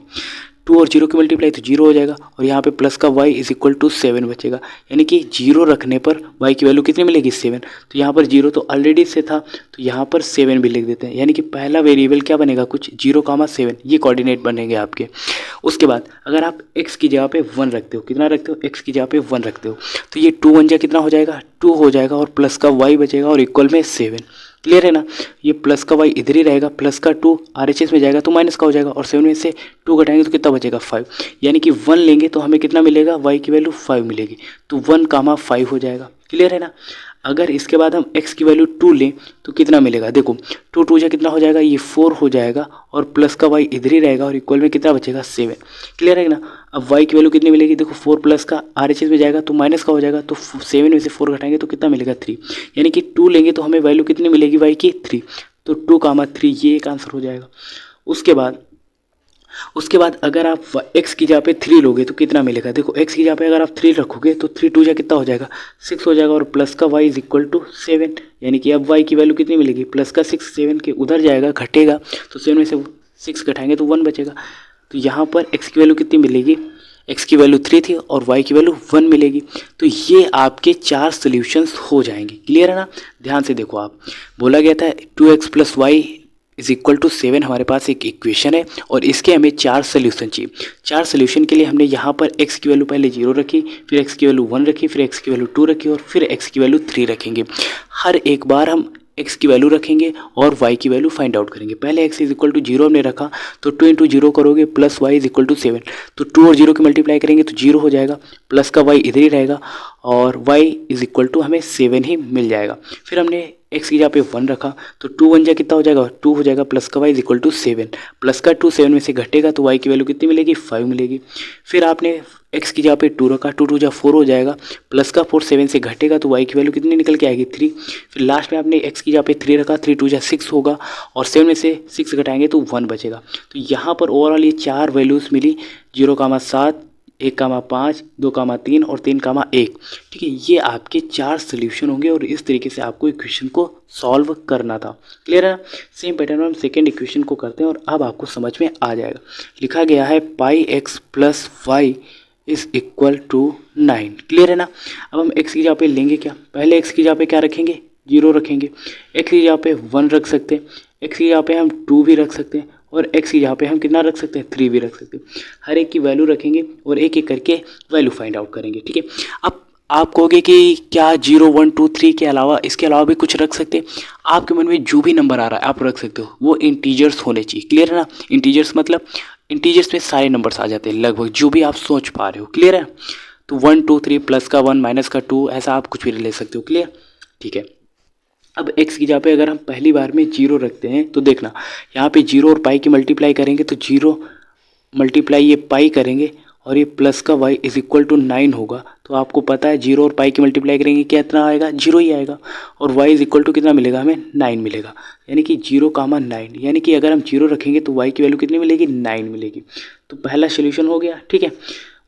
2 और 0 की मल्टीप्लाई तो 0 हो जाएगा, और यहाँ पे प्लस का y इज इक्वल टू 7 बचेगा। यानी कि 0 रखने पर y की वैल्यू कितनी मिलेगी, 7। तो यहाँ पर 0 तो ऑलरेडी से था तो यहाँ पर 7 भी लिख देते हैं। यानी कि पहला वेरिएबल क्या बनेगा, कुछ 0,7, ये कोऑर्डिनेट बनेंगे आपके। उसके बाद अगर आप x की जगह पे 1 रखते हो, कितना रखते हो, x की जगह पे 1 रखते हो, तो ये 2 1 जा कितना हो जाएगा, 2 हो जाएगा, और प्लस का y बचेगा और इक्वल में 7। क्लियर है ना। ये प्लस का y इधर ही रहेगा, प्लस का 2 RHS में जाएगा तो माइनस का हो जाएगा, और 7 में से 2 घटाएंगे तो कितना बचेगा, 5। यानी कि 1 लेंगे तो हमें कितना मिलेगा, y की वैल्यू 5 मिलेगी, तो 1,5 हो जाएगा। क्लियर है ना। अगर इसके बाद हम x की वैल्यू 2 लें तो कितना मिलेगा, देखो 2 2 जा कितना हो जाएगा, ये 4 हो जाएगा, और प्लस का y इधर ही रहेगा, और इक्वल में कितना बचेगा, 7। क्लियर है ना। अब y की वैल्यू कितनी मिलेगी, देखो 4 प्लस का RHS में जाएगा तो माइनस का हो जाएगा, तो 7 में से 4 घटाएंगे तो कितना मिलेगा, 3। यानी कि 2 लेंगे तो हमें वैल्यू कितनी मिलेगी y की, 3। तो 2,3 ये एक आंसर हो जाएगा। उसके बाद अगर आप x की जगह पे 3 लोगे तो कितना मिलेगा, देखो x की जगह पे अगर आप 3 रखोगे तो 3 2 जा कितना हो जाएगा, 6 हो जाएगा, और प्लस का y इज इक्वल टू 7। यानी कि अब y की वैल्यू कितनी मिलेगी, प्लस का 6, 7 के उधर जाएगा, घटेगा, तो 7 में से 6 घटाएंगे तो 1 बचेगा। तो यहाँ पर x की वैल्यू कितनी मिलेगी, x की वैल्यू 3 थी और y की वैल्यू 1 मिलेगी। तो ये आपके 4 सोल्यूशंस हो जाएंगे। क्लियर है ना। ध्यान से देखो, आप बोला गया था 2x plus Y is equal to 7 हमारे पास एक इक्वेशन है, और इसके हमें 4 सोल्यूशन चाहिए। 4 सोल्यूशन के लिए हमने यहाँ पर x की वैल्यू पहले 0 रखी, फिर x की वैल्यू 1 रखी, फिर x की वैल्यू 2 रखी, और फिर x की वैल्यू 3 रखेंगे। हर एक बार हम x की वैल्यू रखेंगे और y की वैल्यू फाइंड आउट करेंगे। पहले x इज इक्वल टू 0 हमने रखा, तो 2 इंटू 0 करोगे, plus y is equal to 7, तो 2 और 0 की मल्टीप्लाई करेंगे तो 0 हो जाएगा, प्लस का y इधर ही रहेगा, और y इज इक्वल टू हमें 7 ही मिल जाएगा। फिर हमने एक्स की जगह पे 1 रखा तो 2 1 जा कितना हो जाएगा, 2 हो जाएगा, प्लस का y is equal to 7, plus का 2 7 में से घटेगा तो y की वैल्यू कितनी मिलेगी, 5 मिलेगी। फिर आपने x की जगह पे 2 रखा, 2 2 जा 4 हो जाएगा, प्लस का 4 7 से घटेगा तो y की वैल्यू कितनी निकल के आएगी, 3। फिर लास्ट में आपने x की जगह पे 3 रखा, 3 2 जा 6 होगा और 7 में से 6 घटाएंगे तो 1 बचेगा। तो यहाँ पर ओवरऑल ये 4 वैल्यूज़ मिली, 0,7, 1,5, 2,3 और 3,1। ठीक है, ये आपके 4 सोल्यूशन होंगे और इस तरीके से आपको इक्वेशन को सॉल्व करना था। क्लियर है ना। सेम पैटर्न में हम सेकेंड इक्वेशन को करते हैं और अब आपको समझ में आ जाएगा। लिखा गया है pi X plus Y is equal to 9। Clear है ना। अब हम x की जगह पे लेंगे क्या, पहले x की जगह पे क्या रखेंगे, 0 रखेंगे। x की जगह पे 1 रख सकते हैं, x की जगह पे हम 2 भी रख सकते हैं और x की जगह पे हम कितना रख सकते हैं, 3 भी रख सकते हैं। हर एक की वैल्यू रखेंगे और एक एक करके वैल्यू फाइंड आउट करेंगे। ठीक है, अब आप कहोगे कि क्या 0 1 2 3 के अलावा इसके अलावा भी कुछ रख सकते हैं। आपके मन में जो भी नंबर आ रहा है आप रख सकते हो, वो इंटीजर्स होने चाहिए। क्लियर है ना। इंटीजर्स मतलब इंटीजर्स में सारे नंबर्स आ जाते हैं लगभग, जो भी आप सोच पा रहे हो। क्लियर है। तो 1 2 3 प्लस का 1 माइनस का 2 ऐसा आप कुछ भी ले सकते हो। क्लियर। ठीक है, अब x की जगह पे अगर हम पहली बार में 0 रखते हैं तो देखना यहाँ पे 0 और पाई की मल्टीप्लाई करेंगे तो 0 मल्टीप्लाई ये पाई करेंगे और ये प्लस का y इज इक्वल टू 9 होगा। तो आपको पता है 0 और पाई की मल्टीप्लाई करेंगे क्या इतना आएगा, 0 ही आएगा और y इज इक्वल टू कितना मिलेगा, हमें 9 मिलेगा। यानी कि 0,9, यानी कि अगर हम 0 रखेंगे तो y की वैल्यू कितनी मिलेगी, 9 मिलेगी। तो पहला सोल्यूशन हो गया। ठीक है,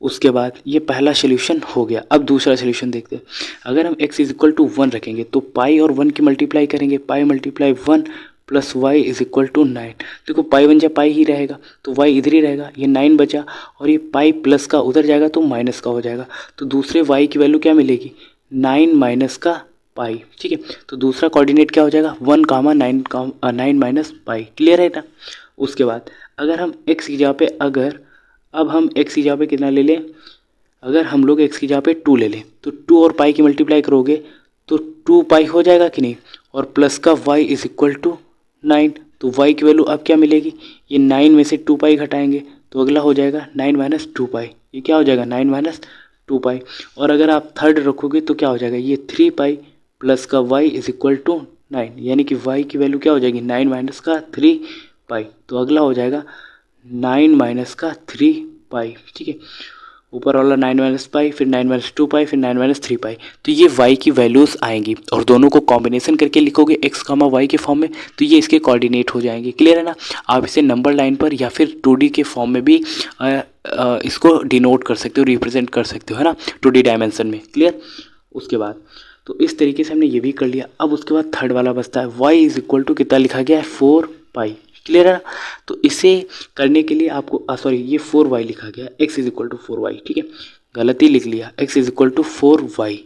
उसके बाद ये पहला सोल्यूशन हो गया। अब दूसरा सोल्यूशन देखते हैं। अगर हम x इज इक्वल टू 1 रखेंगे तो पाई और 1 की मल्टीप्लाई करेंगे, पाई multiply 1 plus Y is equal to 9। देखो पाई 1 जा पाई ही रहेगा तो y इधर ही रहेगा, ये 9 बचा और ये पाई प्लस का उधर जाएगा तो माइनस का हो जाएगा। तो दूसरे y की वैल्यू क्या मिलेगी, 9 माइनस का पाई। ठीक है, तो दूसरा कोऑर्डिनेट क्या हो जाएगा, 1,9 माइनस पाई। क्लियर है ना। उसके बाद अगर हम x की जगह पे अब हम x की जगह पे कितना ले लें, अगर हम लोग x की जगह पे 2 ले लें तो 2 और पाई की मल्टीप्लाई करोगे तो 2 पाई हो जाएगा कि नहीं, और प्लस का y इज इक्वल टू 9। तो y की वैल्यू अब क्या मिलेगी, ये 9 में से 2 पाई घटाएंगे तो अगला हो जाएगा 9 माइनस 2 पाई। ये क्या हो जाएगा, 9 माइनस 2 पाई। और अगर आप थर्ड रखोगे तो क्या हो जाएगा, ये 3 पाई प्लस का y इज इक्वल टू 9, यानी कि y की वैल्यू क्या हो जाएगी, 9 माइनस का 3 पाई। तो अगला हो जाएगा 9 माइनस का 3 पाई। ठीक है, ऊपर वाला 9 माइनस पाई, फिर 9 माइनस 2 पाई, फिर 9 माइनस 3 पाई। तो ये y की वैल्यूज़ आएंगी और दोनों को कॉम्बिनेशन करके लिखोगे x कामा y के फॉर्म में तो ये इसके कोऑर्डिनेट हो जाएंगे। क्लियर है ना। आप इसे नंबर लाइन पर या फिर 2D के फॉर्म में भी इसको डिनोट कर सकते हो, रिप्रेजेंट कर सकते हो, है ना, 2D डायमेंशन में। क्लियर। उसके बाद तो इस तरीके से हमने ये भी कर लिया। अब उसके बाद थर्ड वाला बचता है y इज इक्वल टू कितना लिखा गया है, 4 पाई। क्लियर है ना। तो इसे करने के लिए आपको सॉरी ये 4y लिखा गया, x is equal to 4y। ठीक है, गलती लिख लिया, x is equal to 4y।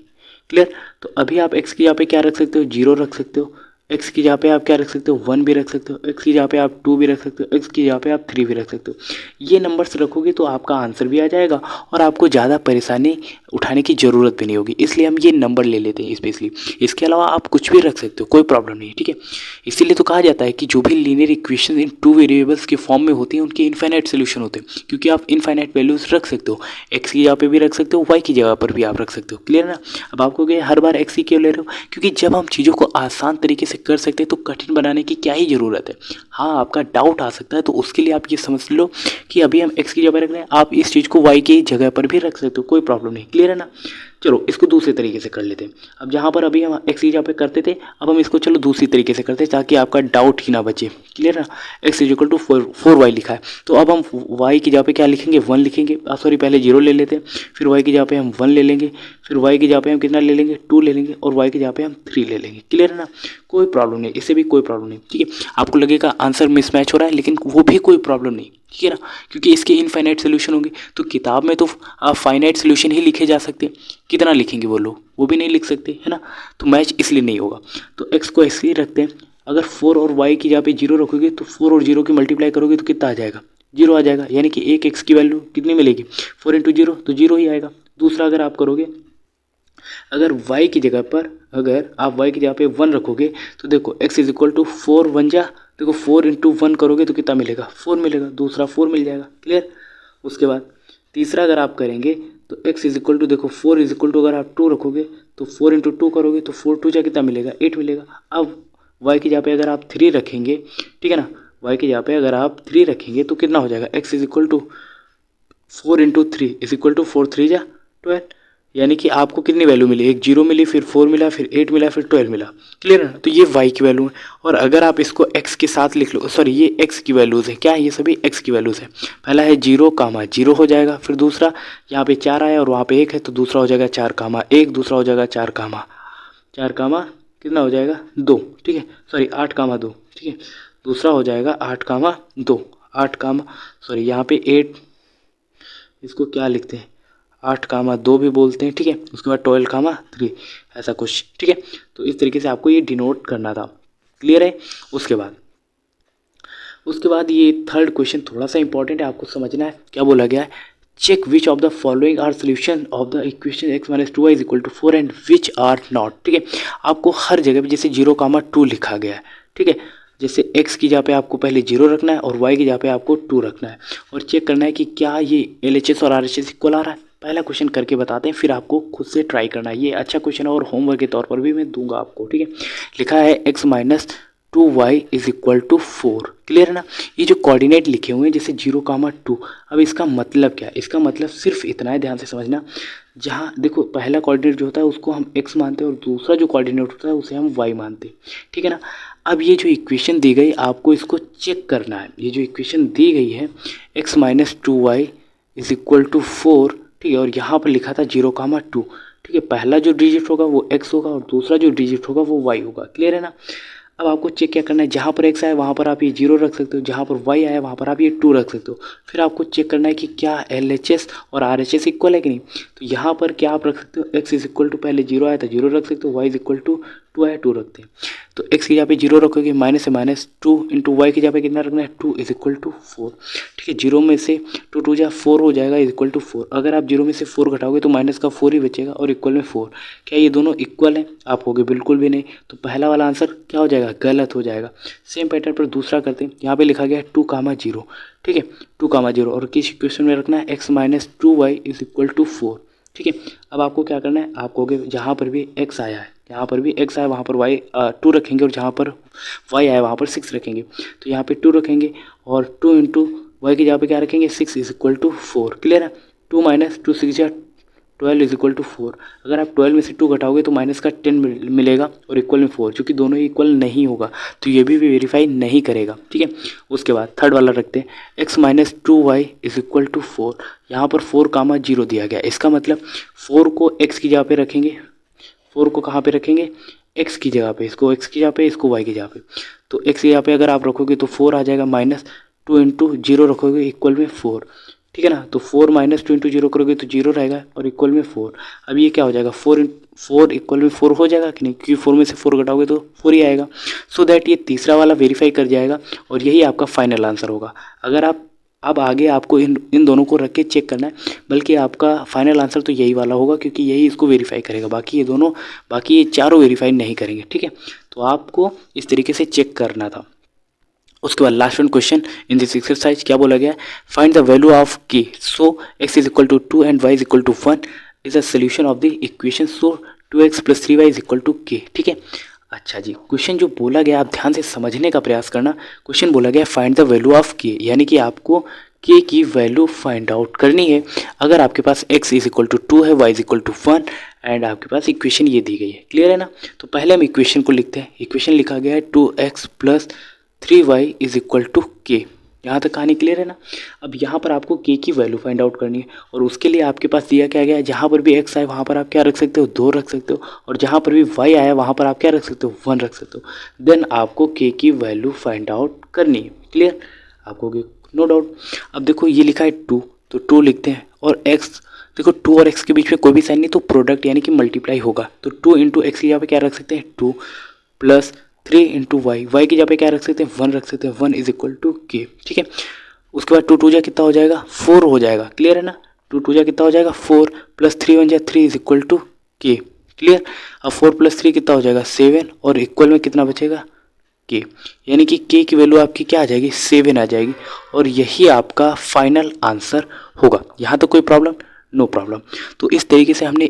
Clear. तो अभी आप x की जगह पे क्या रख सकते हो, 0 रख सकते हो। x की जगह पे आप क्या रख सकते हो, 1 भी रख सकते हो। x की जगह पे आप 2 भी रख सकते हो। x की जगह पे आप 3 भी रख सकते हो। ये नंबर्स रखोगे तो आपका आंसर भी आ जाएगा और आपको ज़्यादा परेशानी उठाने की ज़रूरत भी नहीं होगी, इसलिए हम ये नंबर ले लेते हैं स्पेशली। इसके अलावा आप कुछ भी रख सकते हो, कोई प्रॉब्लम नहीं है। ठीक है, इसीलिए तो कहा जाता है कि जो भी लीनियर इक्वेशन इन 2 वेरिएबल्स के फॉर्म में होती हैं उनके इनफाइनाइट सोल्यूशन होते हैं, क्योंकि आप इनफाइनाइट वैल्यूज रख सकते हो। x की जगह पे भी रख सकते हो, y की जगह पर भी आप रख सकते हो। क्लियर ना। अब आपको हर बार x ही क्यों ले रहे हो, क्योंकि जब हम चीज़ों को आसान तरीके से कर सकते हैं तो कठिन बनाने की क्या ही ज़रूरत है। हाँ, आपका डाउट आ सकता है तो उसके लिए आप ये समझ लो कि अभी हम x की जगह पर रख रहे हैं, आप इस चीज़ को y की जगह पर भी रख सकते हो, कोई प्रॉब्लम नहीं। क्लियर है ना। चलो इसको दूसरे तरीके से कर लेते हैं। अब जहाँ पर अभी हम x की जगह पे करते थे, अब हम इसको चलो दूसरी तरीके से करते हैं ताकि आपका डाउट ही ना बचे। क्लियर ना। x is equal to 4y लिखा है तो अब हम y की जगह पे क्या लिखेंगे, 1 लिखेंगे। सॉरी पहले 0 ले लेते हैं, फिर y की जगह पे हम 1 ले लेंगे, फिर y की जगह पे हम कितना ले लेंगे, 2 ले लेंगे और y की जगह पे हम 3 ले लेंगे। क्लियर है ना। कोई प्रॉब्लम नहीं, इससे भी कोई प्रॉब्लम नहीं। ठीक है, आपको लगेगा आंसर मिसमैच हो रहा है, लेकिन वो भी कोई प्रॉब्लम नहीं। ठीक है ना, क्योंकि इसके इनफाइनाइट सोल्यूशन होंगे तो किताब में तो फाइनाइट सोल्यूशन ही लिखे जा सकते हैं। कितना लिखेंगे वो लोग, वो भी नहीं लिख सकते, है ना। तो मैच इसलिए नहीं होगा। तो x को ऐसे ही रखते हैं। अगर 4 और y की जगह पे 0 रखोगे तो 4 और 0 की मल्टीप्लाई करोगे तो कितना आ जाएगा, 0 आ जाएगा। यानी कि एक x की वैल्यू कितनी मिलेगी, 4 इंटू 0 तो 0 ही आएगा। दूसरा अगर आप करोगे, अगर y की जगह पर अगर आप y की जगह पे 1 रखोगे तो देखो x इज इक्वल टू 4 1 जा, देखो 4 इंटू 1 करोगे तो कितना मिलेगा, 4 मिलेगा। दूसरा 4 मिल जाएगा। क्लियर। उसके बाद तीसरा अगर आप करेंगे तो x इज इक्वल टू देखो 4 इज इक्वल टू अगर आप 2 रखोगे तो 4 इंटू 2 करोगे तो 4 2 जा कितना मिलेगा 8 मिलेगा। अब y की जगह पे अगर आप 3 रखेंगे, ठीक है ना, y की जगह पे अगर आप 3 रखेंगे तो कितना हो जाएगा x is equal to 4 into 3 is equal to 4 3 जा 12, यानी कि आपको कितनी वैल्यू मिली, एक 0 मिली, फिर 4 मिला, फिर 8 मिला, फिर 12 मिला। क्लियर है ना, तो ये y की वैल्यू है। और अगर आप इसको x के साथ लिख लो, सॉरी ये x की वैल्यूज़ है, क्या है ये सभी x की वैल्यूज़ है। पहला है 0 कामा 0 हो जाएगा, फिर दूसरा यहाँ पे 4 आया और वहाँ पे 1 है तो दूसरा हो जाएगा 4 कामा 1, दूसरा हो जाएगा 4 कामा कितना हो जाएगा 2, ठीक है, सॉरी 8 कामा 2, ठीक है, दूसरा हो जाएगा 8 कामा 2, 8 कामा सॉरी यहाँ पे 8, इसको क्या लिखते हैं 8 कामा 2 भी बोलते हैं, ठीक है, उसके बाद 12 कामा 3, ऐसा कुछ, ठीक है। तो इस तरीके से आपको ये डिनोट करना था। क्लियर है। उसके बाद ये थर्ड क्वेश्चन थोड़ा सा इंपॉर्टेंट है, आपको समझना है क्या बोला गया है। Check which of the following are solution of the equation x minus 2y is equal to 4 and which are not, ठीक है। आपको हर जगह पे जैसे 0 कामा 2 लिखा गया है, ठीक है, जैसे x की जगह पे आपको पहले 0 रखना है और y की जगह पे आपको 2 रखना है और चेक करना है कि क्या ये LHS और RHS इक्वल आ रहा है। पहला क्वेश्चन करके बताते हैं, फिर आपको खुद से ट्राई करना है। ये अच्छा क्वेश्चन है और होमवर्क के तौर पर भी मैं दूंगा आपको, ठीक है। लिखा है x minus 2y is equal to 4। Clear है ना। ये जो कोऑर्डिनेट लिखे हुए हैं जैसे 0 कामा 2, अब इसका मतलब क्या है, इसका मतलब सिर्फ इतना है, ध्यान से समझना। जहाँ देखो पहला कोऑर्डिनेट जो होता है उसको हम x मानते हैं और दूसरा जो कोऑर्डिनेट होता है उसे हम y मानते हैं, ठीक है ना। अब ये जो इक्वेशन दी गई आपको इसको चेक करना है। ये जो इक्वेशन दी गई है x minus 2y is equal to 4, ठीक है, और यहाँ पर लिखा था 0 कामा 2, ठीक है। पहला जो डिजिट होगा वो x होगा और दूसरा जो डिजिट होगा वो y होगा। क्लियर है ना। अब आपको चेक क्या करना है, जहाँ पर x आया वहाँ पर आप ये 0 रख सकते हो, जहाँ पर y आया वहाँ पर आप ये 2 रख सकते हो। फिर आपको चेक करना है कि क्या LHS और RHS इक्वल है कि नहीं। तो यहाँ पर क्या आप रख सकते हो, x इज इक्वल टू पहले 0 आया था 0 रख सकते हो, y इज इक्वल टू 2 आया 2 रखते हैं। तो x की जगह पे 0 रखोगे, माइनस से माइनस 2 इंटू वाई की जगह पे कितना रखना है 2 इज इक्वल टू 4, ठीक है। 0 में से 2 2 जा 4 हो जाएगा इज इक्वल टू 4। अगर आप 0 में से 4 घटाओगे तो माइनस का 4 ही बचेगा और इक्वल में 4। क्या ये दोनों इक्वल हैं, आप होगे बिल्कुल भी नहीं। तो पहला वाला आंसर क्या हो जाएगा, गलत हो जाएगा। सेम पैटर्न पर दूसरा करते हैं। यहाँ पे लिखा गया है 2 कामा 0, ठीक है, 2 कामा 0 और किस इक्वेशन में रखना है x minus 2y is equal to 4, ठीक है। अब आपको क्या करना है, आप कहोगे जहाँ पर भी x आया है, यहाँ पर भी x आया वहाँ पर y 2 रखेंगे और जहाँ पर y आया वहाँ पर 6 रखेंगे। तो यहाँ पे 2 रखेंगे और 2 इंटू वाई की जगह पे क्या रखेंगे 6 इज इक्वल टू 4। क्लियर है। 2 माइनस 2 6 या 12 इज इक्वल टू 4। अगर आप 12 में से 2 घटाओगे तो माइनस का 10 मिलेगा और इक्वल में 4, क्योंकि दोनों ही इक्वल नहीं होगा तो ये भी वेरीफाई नहीं करेगा, ठीक है। उसके बाद थर्ड वाला रखते हैं x minus 2y is equal to 4। यहाँ पर 4 कामा 0 दिया गया, इसका मतलब 4 को x की जगह पे रखेंगे, 4 को कहाँ पे रखेंगे x की जगह पे, इसको x की जगह पे, इसको y की जगह पे। तो x की जगह पे अगर आप रखोगे तो 4 आ जाएगा, माइनस 2 इंटू 0 रखोगे इक्वल में 4, ठीक है ना। तो 4 माइनस 2 इंटू 0 करोगे तो 0 रहेगा और इक्वल में 4। अब ये क्या हो जाएगा 4 इक्वल में 4 हो जाएगा कि नहीं, क्योंकि 4 में से 4 घटाओगे तो 4 ही आएगा। सो दैट ये तीसरा वाला वेरीफाई कर जाएगा और यही आपका फाइनल आंसर होगा। अगर आप अब आगे आपको इन दोनों को रख के चेक करना है, बल्कि आपका फाइनल आंसर तो यही वाला होगा क्योंकि यही इसको वेरीफाई करेगा, बाकी ये चारों वेरीफाई नहीं करेंगे, ठीक है। तो आपको इस तरीके से चेक करना था। उसके बाद last one question in this exercise क्या बोला गया है, find the value of k so x is equal to 2 and y is equal to 1 is a solution of the equation so 2x plus 3y is equal to k, ठीक है। अच्छा जी, question जो बोला गया आप ध्यान से समझने का प्रयास करना। क्वेश्चन बोला गया find the value of k, यानी कि आपको k की वैल्यू फाइंड आउट करनी है। अगर आपके पास x इज इक्वल टू 2 है, y is equal to 1 and आपके पास इक्वेशन ये दी गई है। क्लियर है ना। तो पहले हम इक्वेशन को लिखते हैं। इक्वेशन लिखा गया है 2x plus 3y is equal to k। यहाँ तक कहानी क्लियर है ना। अब यहाँ पर आपको k की वैल्यू फाइंड आउट करनी है और उसके लिए आपके पास दिया क्या गया है, जहाँ पर भी x आए वहाँ पर आप क्या रख सकते हो 2 रख सकते हो और जहाँ पर भी y आया वहाँ पर आप क्या रख सकते हो 1 रख सकते हो। देन आपको k की वैल्यू फाइंड आउट करनी है। क्लियर, आपको नो डाउट। अब देखो ये लिखा है 2 तो 2 लिखते हैं और x देखो 2 और x के बीच में कोई भी साइन नहीं तो प्रोडक्ट यानी कि मल्टीप्लाई होगा। तो 2 इंटू एक्स की जगह पे क्या रख सकते हैं 2 प्लस 3 इंटू वाई, वाई की जगह पे क्या रख सकते हैं 1 रख सकते हैं, 1 इज इक्वल टू के, ठीक है। उसके बाद 2 2 जा कितना हो जाएगा 4 हो जाएगा। क्लियर है ना। 2 2 जा कितना हो जाएगा 4 प्लस 3 1 जा 3 इज इक्वल टू के। क्लियर। अब 4 प्लस 3 कितना हो जाएगा 7 और इक्वल में कितना बचेगा के, यानी कि के की वैल्यू आपकी क्या आ जाएगी 7 आ जाएगी और यही आपका फाइनल आंसर होगा। यहाँ तो कोई प्रॉब्लम नो प्रॉब्लम। तो इस तरीके से हमने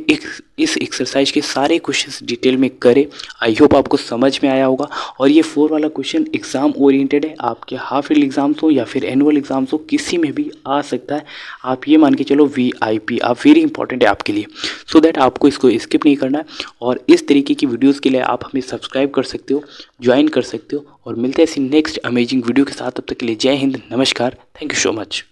इस एक्सरसाइज के सारे क्वेश्चंस डिटेल में करे। आई होप आपको समझ में आया होगा। और ये 4 वाला क्वेश्चन एग्ज़ाम ओरिएंटेड है, आपके हाफ ईयरली एग्जाम्स हो या फिर एनुअल एग्जाम्स हो, किसी में भी आ सकता है। आप ये मान के चलो VIP आप वेरी इंपॉर्टेंट है आपके लिए, सो दैट आपको इसको स्किप नहीं करना है। और इस तरीके की वीडियोज़ के लिए आप हमें सब्सक्राइब कर सकते हो, ज्वाइन कर सकते हो। और मिलते हैं ऐसी नेक्स्ट अमेजिंग वीडियो के साथ। तब तक के लिए जय हिंद, नमस्कार, थैंक यू सो मच।